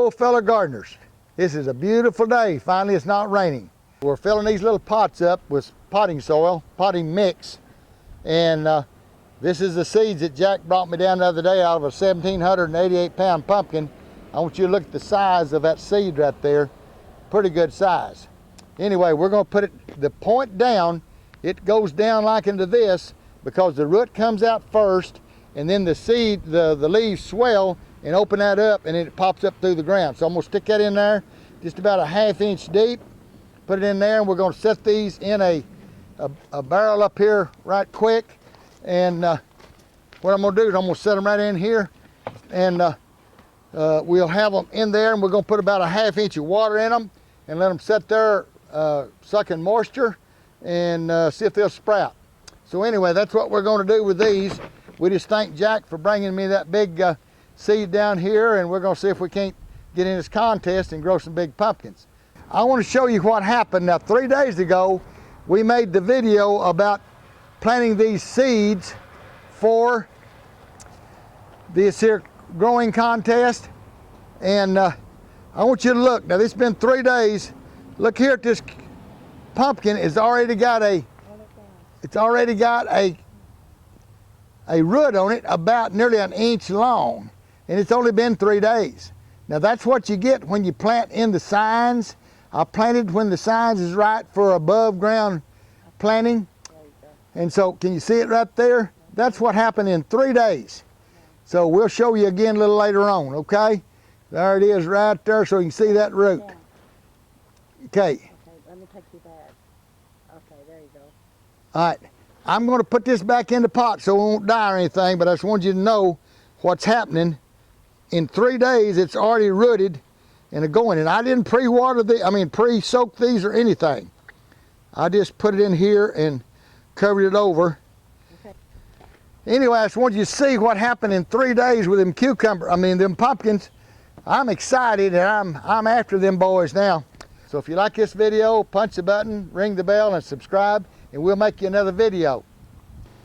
Hello, fellow gardeners. This is a beautiful day. Finally, it's not raining. We're filling these little pots up with potting soil, potting mix. And this is the seeds that Jack brought me down the other day out of a 1,788 pound pumpkin. I want you to look at the size of that seed right there. Pretty good size. Anyway, we're going to put the point down. It goes down like into this because the root comes out first, and then the seed, the leaves swell and open that up, and then it pops up through the ground. So I'm going to stick that in there just about a 1/2 inch deep. Put it in there, and we're going to set these in a barrel up here right quick. And what I'm going to do is I'm going to set them right in here, and we'll have them in there, and we're going to put about a 1/2 inch of water in them and let them sit there sucking moisture and see if they'll sprout. So anyway, that's what we're going to do with these. We just thank Jack for bringing me that big seed down here, and we're going to see if we can't get in this contest and grow some big pumpkins. I want to show you what happened. Now, 3 days ago, we made the video about planting these seeds for this here growing contest, and I want you to look. Now, this has been 3 days. Look here at this pumpkin. It's already got a root on it about nearly 1 inch long, and it's only been 3 days. Now, that's what you get when you plant in the signs. I planted when the signs is right for above ground planting. And so, can you see it right there? That's what happened in 3 days. So we'll show you again a little later on, okay? There it is right there, so you can see that root. Okay. Okay, let me take you back. Okay, there you go. All right, I'm going to put this back in the pot so it won't die or anything, but I just want you to know what's happening. In 3 days, it's already rooted and going. And I didn't pre-soak these or anything. I just put it in here and covered it over. Okay. Anyway, I just want you to see what happened in 3 days with them them pumpkins. I'm excited, and I'm after them boys now. So if you like this video, punch the button, ring the bell, and subscribe, and we'll make you another video.